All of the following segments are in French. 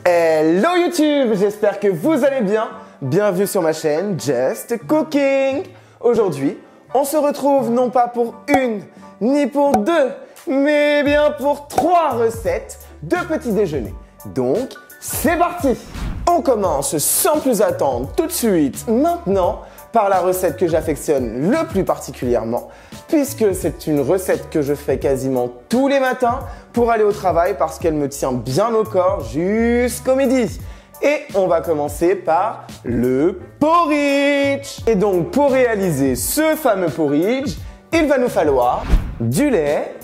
Hello YouTube, j'espère que vous allez bien. Bienvenue sur ma chaîne Just Cooking. Aujourd'hui, on se retrouve non pas pour une, ni pour deux, mais bien pour 3 recettes de petit déjeuner. Donc, c'est parti! On commence sans plus attendre tout de suite maintenant par la recette que j'affectionne le plus particulièrement, puisque c'est une recette que je fais quasiment tous les matins pour aller au travail parce qu'elle me tient bien au corps jusqu'au midi. Et on va commencer par le porridge. Et donc pour réaliser ce fameux porridge, il va nous falloir du lait,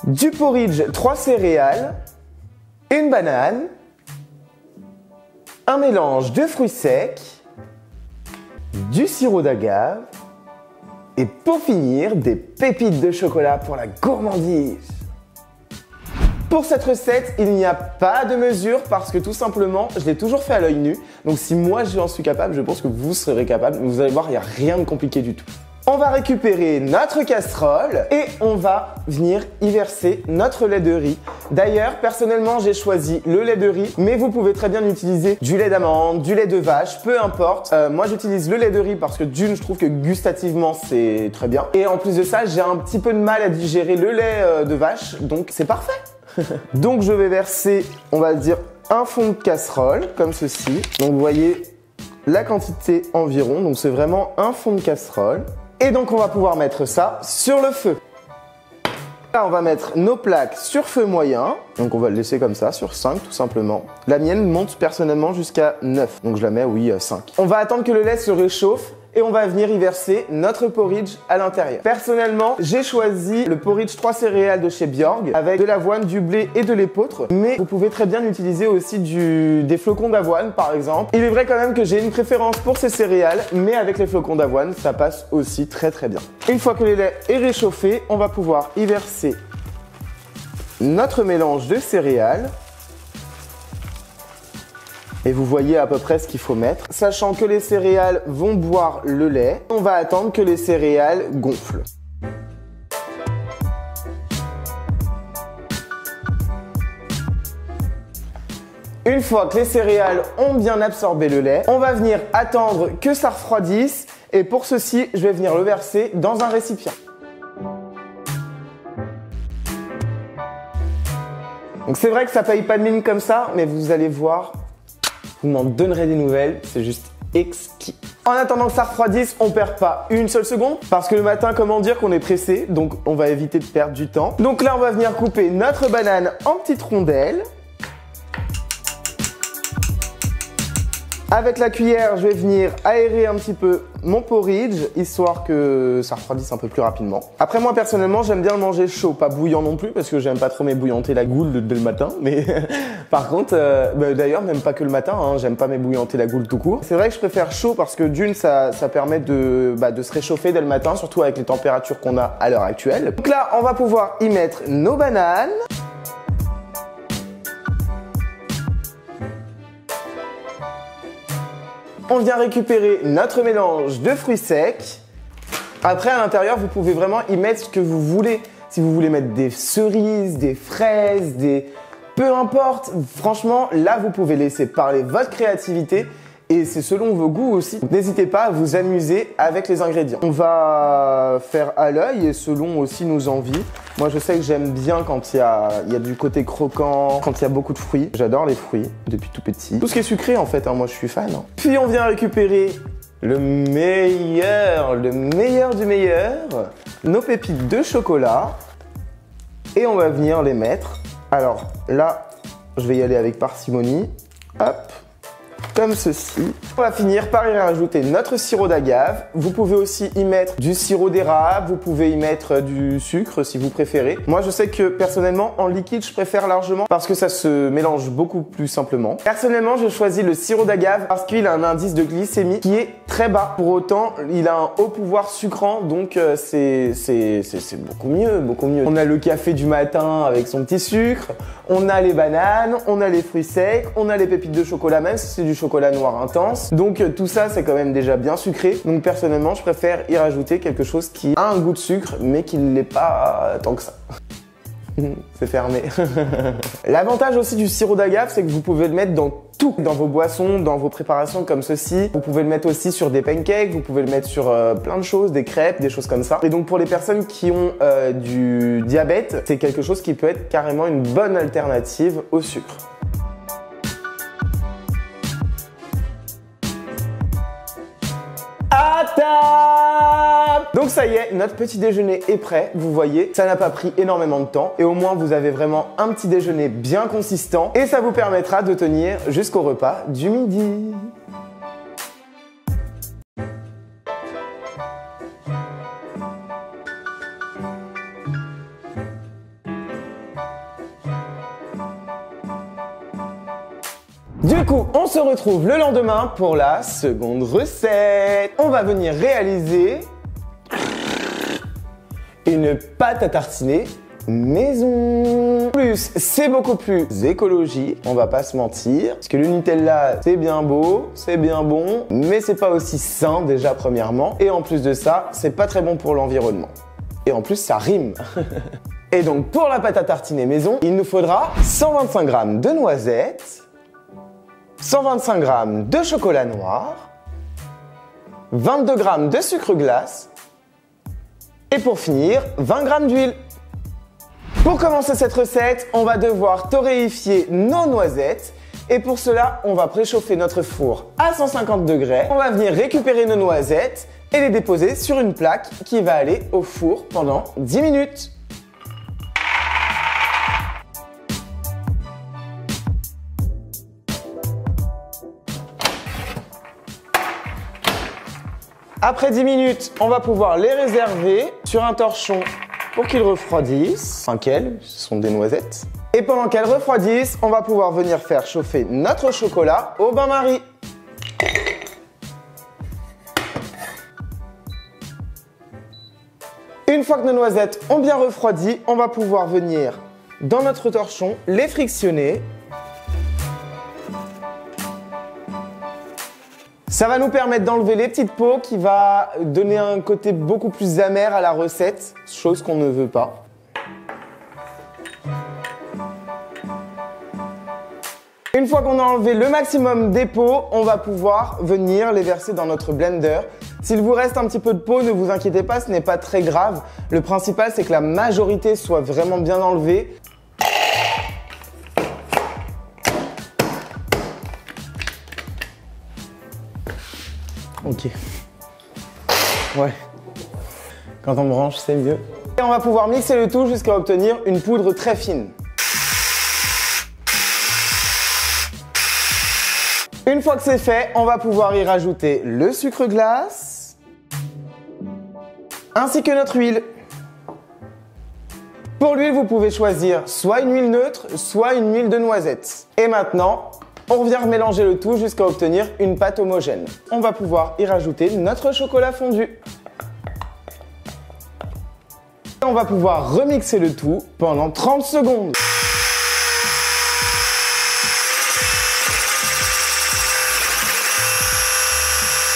du porridge 3 céréales, une banane, un mélange de fruits secs, du sirop d'agave et pour finir, des pépites de chocolat pour la gourmandise. Pour cette recette, il n'y a pas de mesure parce que tout simplement, je l'ai toujours fait à l'œil nu. Donc si moi j'en suis capable, je pense que vous serez capable. Vous allez voir, il n'y a rien de compliqué du tout. On va récupérer notre casserole et on va venir y verser notre lait de riz. D'ailleurs, personnellement, j'ai choisi le lait de riz, mais vous pouvez très bien utiliser du lait d'amande, du lait de vache, peu importe. Moi, j'utilise le lait de riz parce que d'une, je trouve que gustativement, c'est très bien. Et en plus de ça, j'ai un petit peu de mal à digérer le lait de vache, donc c'est parfait. Donc, je vais verser, on va dire, un fond de casserole, comme ceci. Donc, vous voyez la quantité environ, donc c'est vraiment un fond de casserole. Et donc on va pouvoir mettre ça sur le feu. Là on va mettre nos plaques sur feu moyen. Donc on va le laisser comme ça, sur 5 tout simplement. La mienne monte personnellement jusqu'à 9. Donc je la mets, oui, 5. On va attendre que le lait se réchauffe et on va venir y verser notre porridge à l'intérieur. Personnellement, j'ai choisi le porridge 3 céréales de chez Bjorg avec de l'avoine, du blé et de l'épeautre. Mais vous pouvez très bien utiliser aussi des flocons d'avoine par exemple. Il est vrai quand même que j'ai une préférence pour ces céréales, mais avec les flocons d'avoine, ça passe aussi très bien. Une fois que le lait est réchauffé, on va pouvoir y verser notre mélange de céréales. Et vous voyez à peu près ce qu'il faut mettre. Sachant que les céréales vont boire le lait, on va attendre que les céréales gonflent. Une fois que les céréales ont bien absorbé le lait, on va venir attendre que ça refroidisse. Et pour ceci, je vais venir le verser dans un récipient. Donc c'est vrai que ça paye pas de mine comme ça, mais vous allez voir, vous m'en donnerez des nouvelles, c'est juste exquis. En attendant que ça refroidisse, on perd pas une seule seconde parce que le matin, comment dire qu'on est pressé, donc on va éviter de perdre du temps. Donc là, on va venir couper notre banane en petites rondelles. Avec la cuillère, je vais venir aérer un petit peu mon porridge, histoire que ça refroidisse un peu plus rapidement. Après, moi, personnellement, j'aime bien le manger chaud, pas bouillant non plus, parce que j'aime pas trop m'ébouillanter la goule dès le matin. Mais par contre, d'ailleurs, même pas que le matin, hein, j'aime pas m'ébouillanter la goule tout court. C'est vrai que je préfère chaud parce que d'une, ça permet de se réchauffer dès le matin, surtout avec les températures qu'on a à l'heure actuelle. Donc là, on va pouvoir y mettre nos bananes. On vient récupérer notre mélange de fruits secs. Après, à l'intérieur, vous pouvez vraiment y mettre ce que vous voulez. Si vous voulez mettre des cerises, des fraises, peu importe. Franchement, là, vous pouvez laisser parler votre créativité. Et c'est selon vos goûts aussi. N'hésitez pas à vous amuser avec les ingrédients. On va faire à l'œil et selon aussi nos envies. Moi, je sais que j'aime bien quand il y a du côté croquant, quand il y a beaucoup de fruits. J'adore les fruits depuis tout petit. Tout ce qui est sucré, en fait, hein, moi, je suis fan. Puis, on vient récupérer le meilleur du meilleur, nos pépites de chocolat. Et on va venir les mettre. Alors là, je vais y aller avec parcimonie. Hop. Comme ceci. On va finir par y rajouter notre sirop d'agave. Vous pouvez aussi y mettre du sirop d'érable, vous pouvez y mettre du sucre si vous préférez. Moi, je sais que personnellement, en liquide, je préfère largement parce que ça se mélange beaucoup plus simplement. Personnellement, je choisis le sirop d'agave parce qu'il a un indice de glycémie qui est très bas. Pour autant, il a un haut pouvoir sucrant, donc c'est beaucoup mieux. On a le café du matin avec son petit sucre, on a les bananes, on a les fruits secs, on a les pépites de chocolat, même si c'est du chocolat noir intense. Donc tout ça, c'est quand même déjà bien sucré. Donc personnellement, je préfère y rajouter quelque chose qui a un goût de sucre, mais qui ne l'est pas tant que ça. C'est fermé. L'avantage aussi du sirop d'agave, c'est que vous pouvez le mettre dans tout, dans vos boissons, dans vos préparations comme ceci. Vous pouvez le mettre aussi sur des pancakes, vous pouvez le mettre sur plein de choses, des crêpes, des choses comme ça. Et donc pour les personnes qui ont du diabète, c'est quelque chose qui peut être carrément une bonne alternative au sucre. À table! Donc ça y est, notre petit déjeuner est prêt. Vous voyez, ça n'a pas pris énormément de temps. Et au moins, vous avez vraiment un petit déjeuner bien consistant. Et ça vous permettra de tenir jusqu'au repas du midi. Du coup, on se retrouve le lendemain pour la seconde recette. On va venir réaliser une pâte à tartiner maison. En plus, c'est beaucoup plus écologique, on va pas se mentir. Parce que le Nutella, c'est bien beau, c'est bien bon, mais c'est pas aussi sain déjà premièrement. Et en plus de ça, c'est pas très bon pour l'environnement. Et en plus, ça rime. Et donc, pour la pâte à tartiner maison, il nous faudra 125 g de noisettes, 125 g de chocolat noir, 22 g de sucre glace et pour finir, 20 g d'huile. Pour commencer cette recette, on va devoir torréfier nos noisettes et pour cela, on va préchauffer notre four à 150 degrés. On va venir récupérer nos noisettes et les déposer sur une plaque qui va aller au four pendant 10 minutes. Après 10 minutes, on va pouvoir les réserver sur un torchon pour qu'ils refroidissent. Enfin, ce sont des noisettes. Et pendant qu'elles refroidissent, on va pouvoir venir faire chauffer notre chocolat au bain-marie. Une fois que nos noisettes ont bien refroidi, on va pouvoir venir dans notre torchon les frictionner. Ça va nous permettre d'enlever les petites peaux qui va donner un côté beaucoup plus amer à la recette, chose qu'on ne veut pas. Une fois qu'on a enlevé le maximum des peaux, on va pouvoir venir les verser dans notre blender. S'il vous reste un petit peu de peau, ne vous inquiétez pas, ce n'est pas très grave. Le principal, c'est que la majorité soit vraiment bien enlevée. Ok. Ouais. Quand on branche, c'est mieux. Et on va pouvoir mixer le tout jusqu'à obtenir une poudre très fine. Une fois que c'est fait, on va pouvoir y rajouter le sucre glace, ainsi que notre huile. Pour l'huile, vous pouvez choisir soit une huile neutre, soit une huile de noisette. Et maintenant, on revient mélanger le tout jusqu'à obtenir une pâte homogène. On va pouvoir y rajouter notre chocolat fondu. On va pouvoir remixer le tout pendant 30 secondes.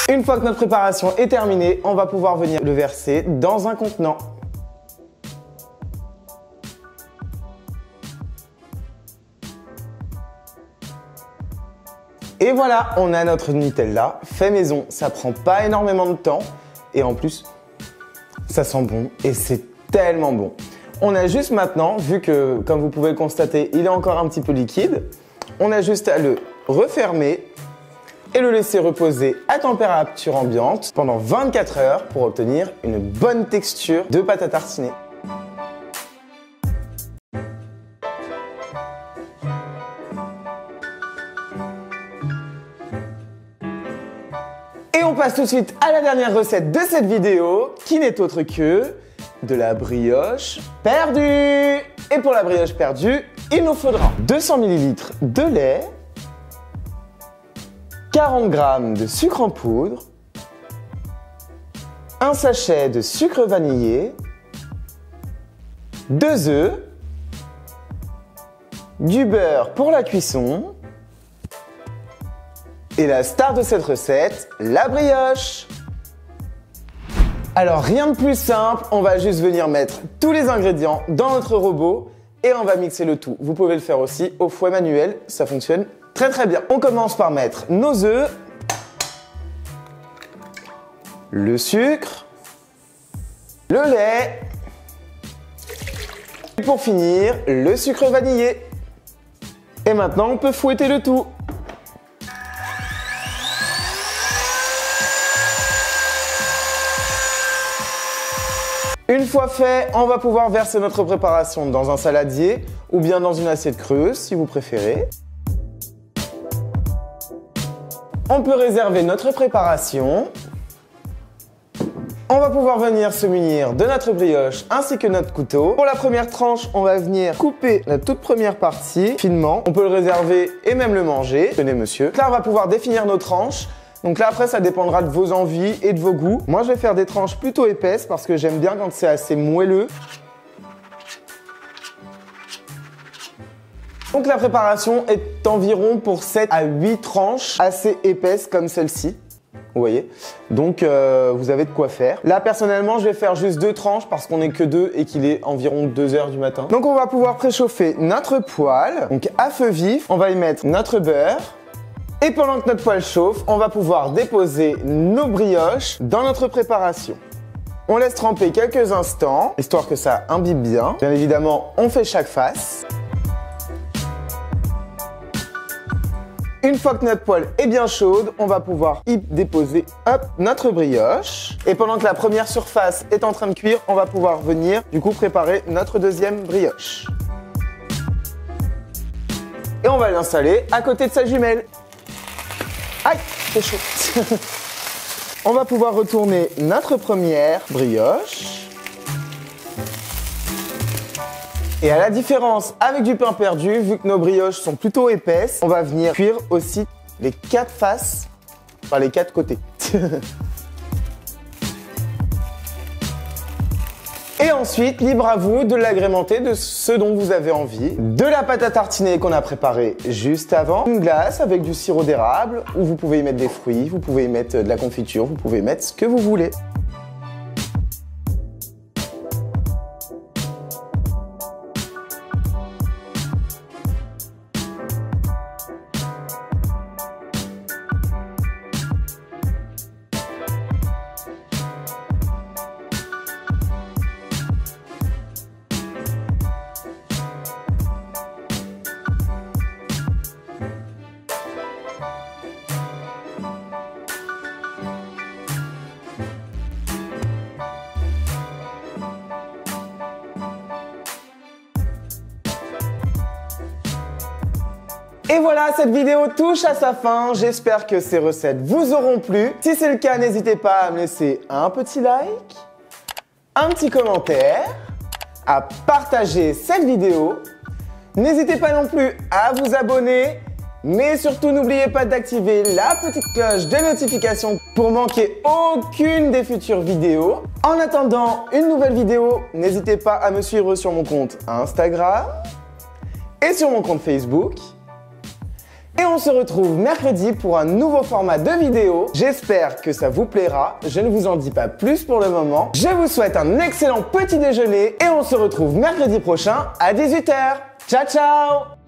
Une fois que notre préparation est terminée, on va pouvoir venir le verser dans un contenant. Et voilà, on a notre Nutella fait maison. Ça prend pas énormément de temps et en plus, ça sent bon et c'est tellement bon. On a juste maintenant, vu que, comme vous pouvez le constater, il est encore un petit peu liquide, on a juste à le refermer et le laisser reposer à température ambiante pendant 24 heures pour obtenir une bonne texture de pâte à tartiner. Et on passe tout de suite à la dernière recette de cette vidéo, qui n'est autre que de la brioche perdue. Et pour la brioche perdue, il nous faudra 200 ml de lait, 40 g de sucre en poudre, un sachet de sucre vanillé, 2 œufs, du beurre pour la cuisson et la star de cette recette, la brioche. Alors rien de plus simple, on va juste venir mettre tous les ingrédients dans notre robot et on va mixer le tout. Vous pouvez le faire aussi au fouet manuel, ça fonctionne très très bien. On commence par mettre nos œufs, le sucre, le lait et pour finir, le sucre vanillé. Et maintenant, on peut fouetter le tout. Une fois fait, on va pouvoir verser notre préparation dans un saladier ou bien dans une assiette creuse si vous préférez. On peut réserver notre préparation. On va pouvoir venir se munir de notre brioche ainsi que notre couteau. Pour la première tranche, on va venir couper la toute première partie finement. On peut le réserver et même le manger. Tenez monsieur. Là, on va pouvoir définir nos tranches. Donc là, après, ça dépendra de vos envies et de vos goûts. Moi, je vais faire des tranches plutôt épaisses parce que j'aime bien quand c'est assez moelleux. Donc la préparation est environ pour 7 à 8 tranches assez épaisses comme celle-ci. Vous voyez, donc vous avez de quoi faire. Là personnellement je vais faire juste 2 tranches parce qu'on n'est que 2 et qu'il est environ 2 h du matin. Donc on va pouvoir préchauffer notre poêle. Donc à feu vif, on va y mettre notre beurre. Et pendant que notre poêle chauffe, on va pouvoir déposer nos brioches dans notre préparation. On laisse tremper quelques instants, histoire que ça imbibe bien. Bien évidemment, on fait chaque face. Une fois que notre poêle est bien chaude, on va pouvoir y déposer notre brioche. Et pendant que la première surface est en train de cuire, on va pouvoir venir du coup préparer notre deuxième brioche. Et on va l'installer à côté de sa jumelle. Aïe, c'est chaud. On va pouvoir retourner notre première brioche. Et à la différence avec du pain perdu, vu que nos brioches sont plutôt épaisses, on va venir cuire aussi les 4 faces, enfin les 4 côtés. Et ensuite, libre à vous de l'agrémenter de ce dont vous avez envie. De la pâte à tartiner qu'on a préparée juste avant, une glace avec du sirop d'érable, où vous pouvez y mettre des fruits, vous pouvez y mettre de la confiture, vous pouvez y mettre ce que vous voulez. Et voilà, cette vidéo touche à sa fin. J'espère que ces recettes vous auront plu. Si c'est le cas, n'hésitez pas à me laisser un petit like, un petit commentaire, à partager cette vidéo. N'hésitez pas non plus à vous abonner, mais surtout n'oubliez pas d'activer la petite cloche de notification pour manquer aucune des futures vidéos. En attendant une nouvelle vidéo, n'hésitez pas à me suivre sur mon compte Instagram et sur mon compte Facebook. Et on se retrouve mercredi pour un nouveau format de vidéo. J'espère que ça vous plaira. Je ne vous en dis pas plus pour le moment. Je vous souhaite un excellent petit déjeuner et on se retrouve mercredi prochain à 18 h. Ciao, ciao!